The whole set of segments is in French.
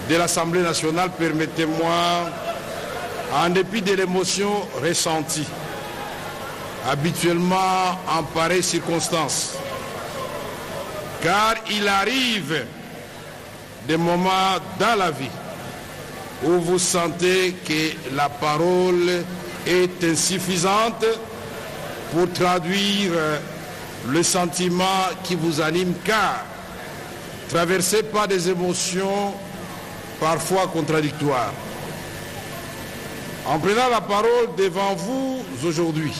de l'Assemblée nationale, permettez-moi, en dépit de l'émotion ressentie, habituellement en pareille circonstance, car il arrive des moments dans la vie où vous sentez que la parole est insuffisante pour traduire le sentiment qui vous anime, car traversé par des émotions parfois contradictoires. En prenant la parole devant vous aujourd'hui,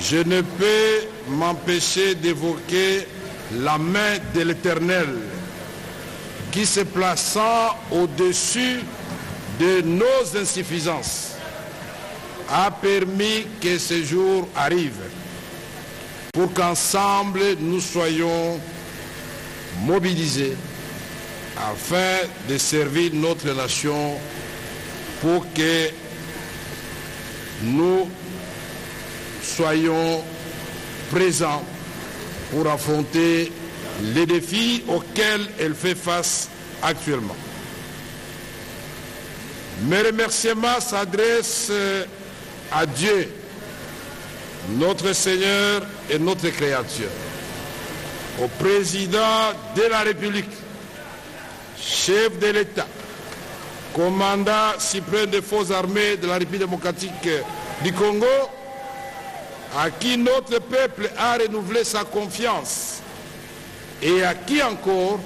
je ne peux m'empêcher d'évoquer la main de l'Éternel qui, se plaçant au-dessus de nos insuffisances, a permis que ce jour arrive pour qu'ensemble nous soyons mobilisés afin de servir notre nation, pour que nous soyons présents pour affronter les défis auxquels elle fait face actuellement. Mes remerciements s'adressent à Dieu, notre Seigneur et notre Créateur, au président de la République, chef de l'État, commandant suprême des forces armées de la République démocratique du Congo, à qui notre peuple a renouvelé sa confiance et à qui encore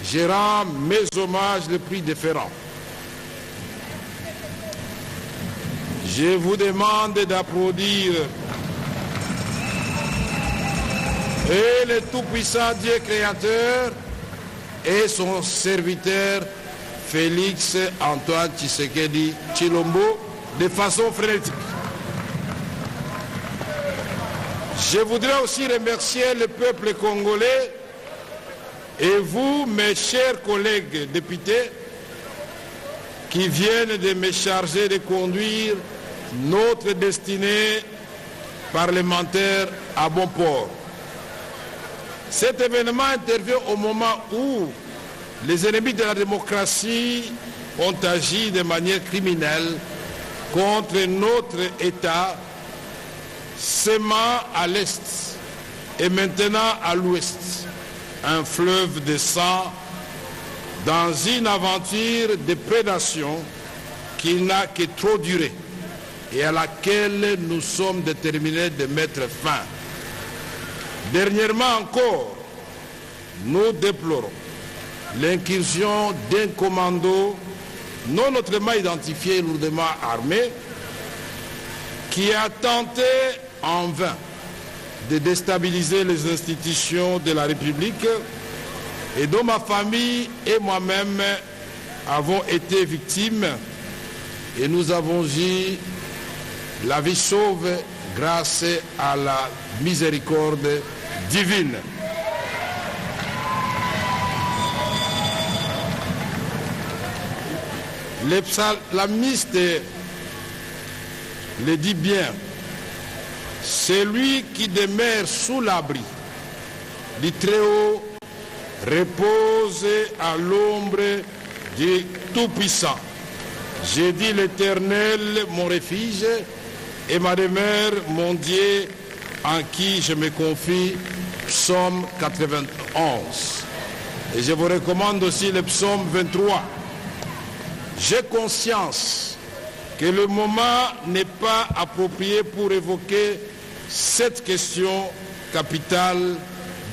je rends mes hommages les plus déférents. Je vous demande d'applaudir et le tout-puissant Dieu créateur et son serviteur Félix Antoine Tshisekedi Tshilombo de façon frénétique. Je voudrais aussi remercier le peuple congolais et vous, mes chers collègues députés, qui viennent de me charger de conduire notre destinée parlementaire à bon port. Cet événement intervient au moment où les ennemis de la démocratie ont agi de manière criminelle contre notre État, semant à l'Est et maintenant à l'Ouest un fleuve de sang dans une aventure de prédation qui n'a que trop duré et à laquelle nous sommes déterminés de mettre fin. Dernièrement encore, nous déplorons l'incursion d'un commando non notamment identifié et lourdement armé qui a tenté en vain de déstabiliser les institutions de la République et dont ma famille et moi-même avons été victimes, et nous avons eu la vie sauve grâce à la miséricorde divine. Le psalamiste le dit bien: celui qui demeure sous l'abri du Très-Haut repose à l'ombre du Tout-Puissant. J'ai dit l'Éternel, mon refuge, et ma demeure, mon Dieu, en qui je me confie. Psaume 91. Et je vous recommande aussi le psaume 23. J'ai conscience que le moment n'est pas approprié pour évoquer cette question capitale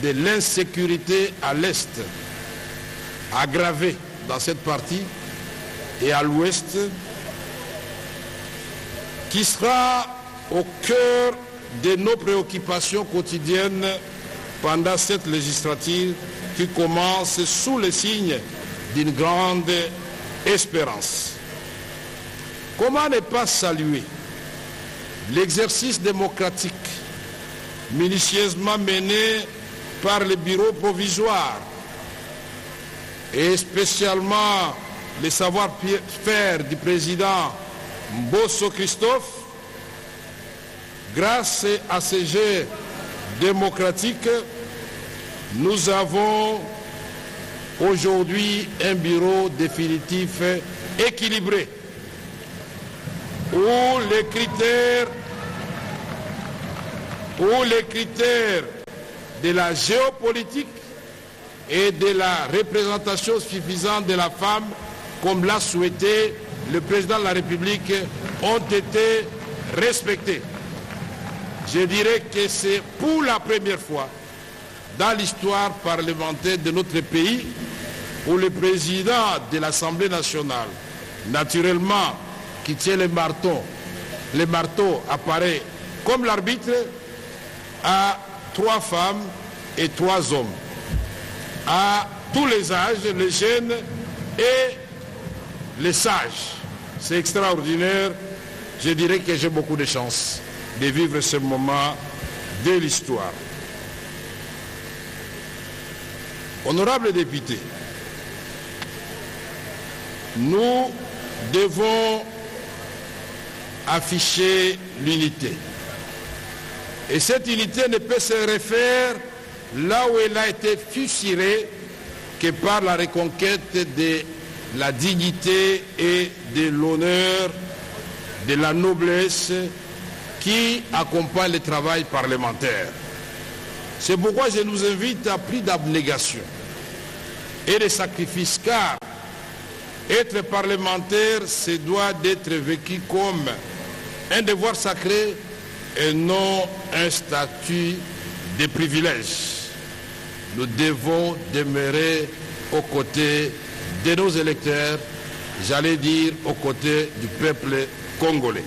de l'insécurité à l'Est, aggravée dans cette partie, et à l'Ouest, qui sera au cœur de nos préoccupations quotidiennes pendant cette législature qui commence sous le signe d'une grande espérance. Comment ne pas saluer l'exercice démocratique minutieusement mené par le bureau provisoire et spécialement le savoir-faire du président Mbosso Christophe? Grâce à ce jeu démocratique, nous avons aujourd'hui un bureau définitif équilibré, où les critères de la géopolitique et de la représentation suffisante de la femme, comme l'a souhaité le président de la République, ont été respectés. Je dirais que c'est pour la première fois dans l'histoire parlementaire de notre pays où le président de l'Assemblée nationale, naturellement, qui tient le marteau apparaît comme l'arbitre, à 3 femmes et 3 hommes, à tous les âges, les jeunes et les sages. C'est extraordinaire. Je dirais que j'ai beaucoup de chance de vivre ce moment de l'histoire. Honorables députés, nous devons afficher l'unité. Et cette unité ne peut se refaire là où elle a été fissurée que par la reconquête de la dignité et de l'honneur, de la noblesse qui accompagne le travail parlementaire. C'est pourquoi je nous invite à plus d'abnégation et de sacrifice, car être parlementaire, se doit d'être vécu comme un devoir sacré et non un statut de privilège. Nous devons demeurer aux côtés de nos électeurs, j'allais dire aux côtés du peuple congolais.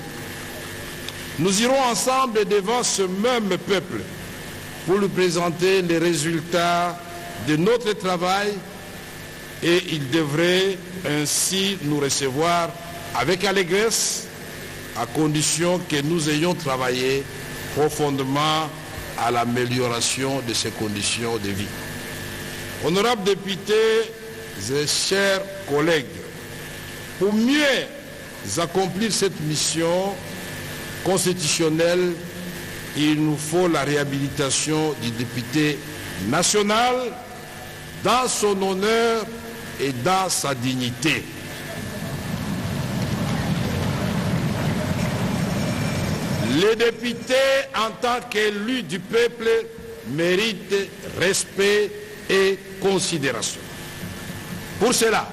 Nous irons ensemble devant ce même peuple pour lui présenter les résultats de notre travail, et il devrait ainsi nous recevoir avec allégresse, à condition que nous ayons travaillé profondément à l'amélioration de ces conditions de vie. Honorables députés et chers collègues, pour mieux accomplir cette mission constitutionnelle, il nous faut la réhabilitation du député national dans son honneur et dans sa dignité. Les députés, en tant qu'élus du peuple, méritent respect et considération. Pour cela,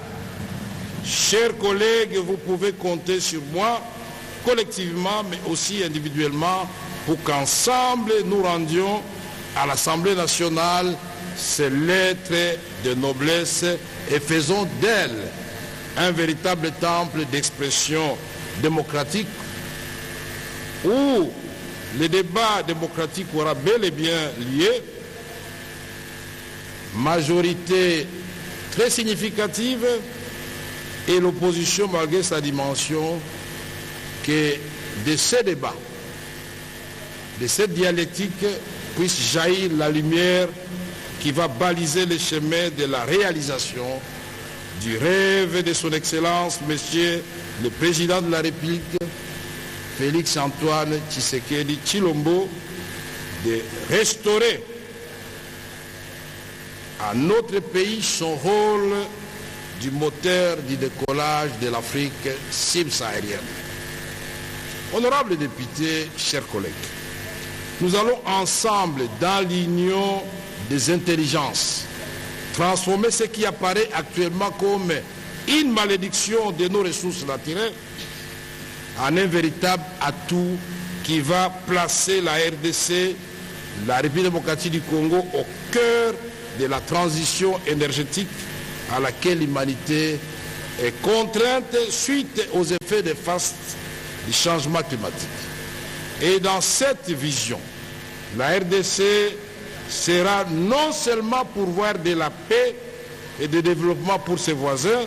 chers collègues, vous pouvez compter sur moi, collectivement, mais aussi individuellement, pour qu'ensemble nous rendions à l'Assemblée nationale ces lettres de noblesse et faisons d'elle un véritable temple d'expression démocratique où le débat démocratique aura bel et bien lieu, majorité très significative et l'opposition, malgré sa dimension, que de ces débats, de cette dialectique, puisse jaillir la lumière qui va baliser le chemin de la réalisation du rêve de son Excellence, Monsieur le Président de la République, Félix Antoine Tshisekedi Tshilombo, de restaurer à notre pays son rôle du moteur du décollage de l'Afrique subsaharienne. Honorables députés, chers collègues, nous allons ensemble, dans l'union des intelligences, transformer ce qui apparaît actuellement comme une malédiction de nos ressources naturelles en un véritable atout qui va placer la RDC, la République démocratique du Congo, au cœur de la transition énergétique à laquelle l'humanité est contrainte suite aux effets néfastes du changement climatique. Et dans cette vision, la RDC sera non seulement pourvoir de la paix et de développement pour ses voisins,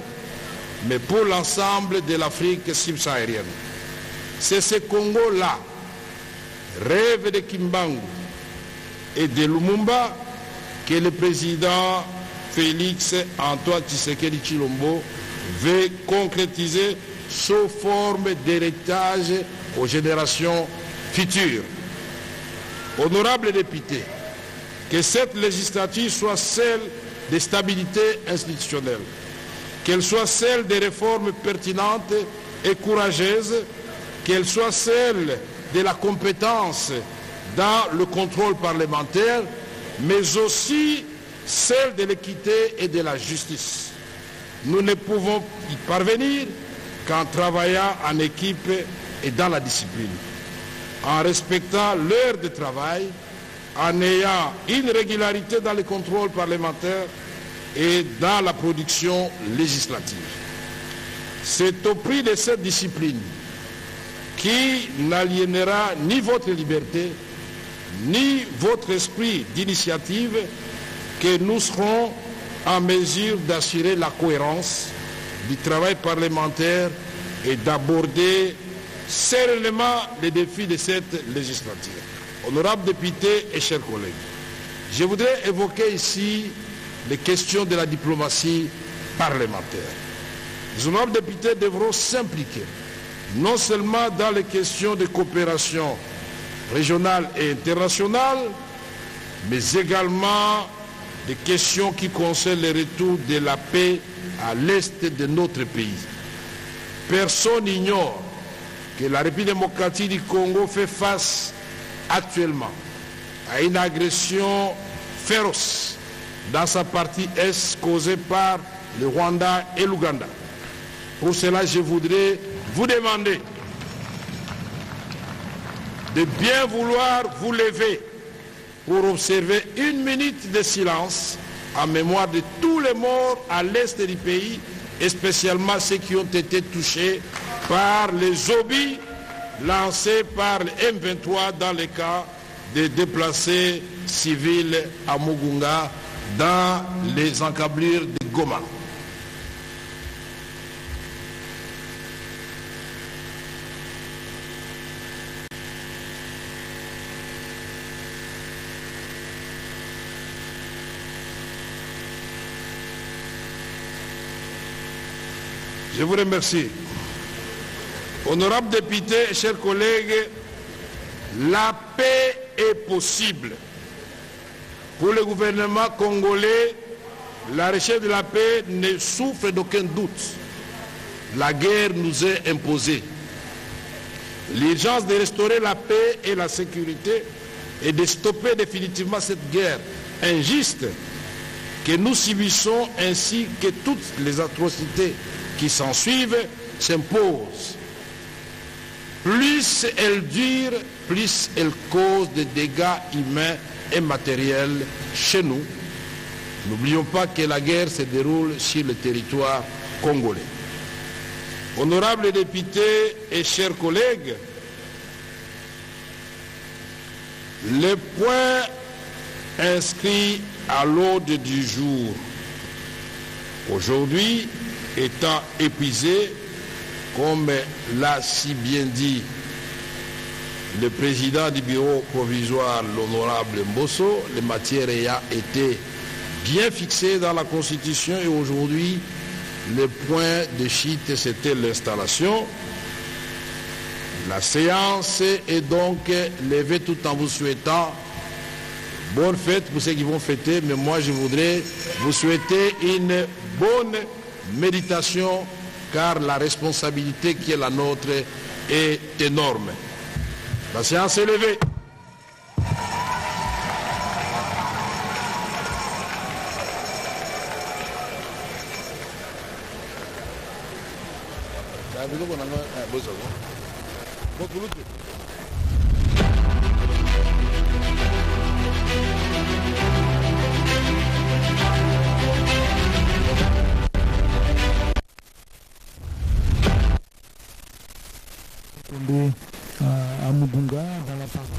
mais pour l'ensemble de l'Afrique subsaharienne. C'est ce Congo-là, rêve de Kimbangu et de Lumumba, que le président Félix Antoine Tshisekedi Tshilombo veut concrétiser sous forme d'héritage aux générations futures. Honorables députés, que cette législature soit celle de stabilité institutionnelle, qu'elle soit celle des réformes pertinentes et courageuses, qu'elle soit celle de la compétence dans le contrôle parlementaire, mais aussi celle de l'équité et de la justice. Nous ne pouvons y parvenir qu'en travaillant en équipe et dans la discipline, en respectant l'heure de travail, en ayant une régularité dans le contrôle parlementaire et dans la production législative. C'est au prix de cette discipline qui n'aliénera ni votre liberté, ni votre esprit d'initiative que nous serons en mesure d'assurer la cohérence du travail parlementaire et d'aborder sereinement les défis de cette législature. Honorables députés et chers collègues, je voudrais évoquer ici les questions de la diplomatie parlementaire. Les honorables députés devront s'impliquer non seulement dans les questions de coopération régionale et internationale, mais également des questions qui concernent le retour de la paix à l'est de notre pays. Personne n'ignore que la République démocratique du Congo fait face actuellement à une agression féroce dans sa partie est causée par le Rwanda et l'Ouganda. Pour cela, je voudrais vous demander de bien vouloir vous lever pour observer 1 minute de silence en mémoire de tous les morts à l'est du pays, et spécialement ceux qui ont été touchés par les obus lancés par le M23 dans le cas des déplacés civils à Mugunga dans les encablures de Goma. Je vous remercie. Honorables députés et chers collègues, la paix est possible. Pour le gouvernement congolais, la recherche de la paix ne souffre d'aucun doute. La guerre nous est imposée. L'urgence de restaurer la paix et la sécurité et de stopper définitivement cette guerre injuste que nous subissons, ainsi que toutes les atrocités qui s'ensuivent, s'imposent. Plus elle dure, plus elle cause des dégâts humains et matériels chez nous. N'oublions pas que la guerre se déroule sur le territoire congolais. Honorables députés et chers collègues, le point inscrit à l'ordre du jour aujourd'hui étant épuisé, comme l'a si bien dit le président du bureau provisoire, l'honorable Mbosso, les matières ayant été bien fixées dans la Constitution, et aujourd'hui, le point de chute, c'était l'installation. La séance est donc levée tout en vous souhaitant bonne fête pour ceux qui vont fêter, mais moi je voudrais vous souhaiter une bonne méditation, car la responsabilité qui est la nôtre est énorme. La séance est levée. À Mugunga, dans la partie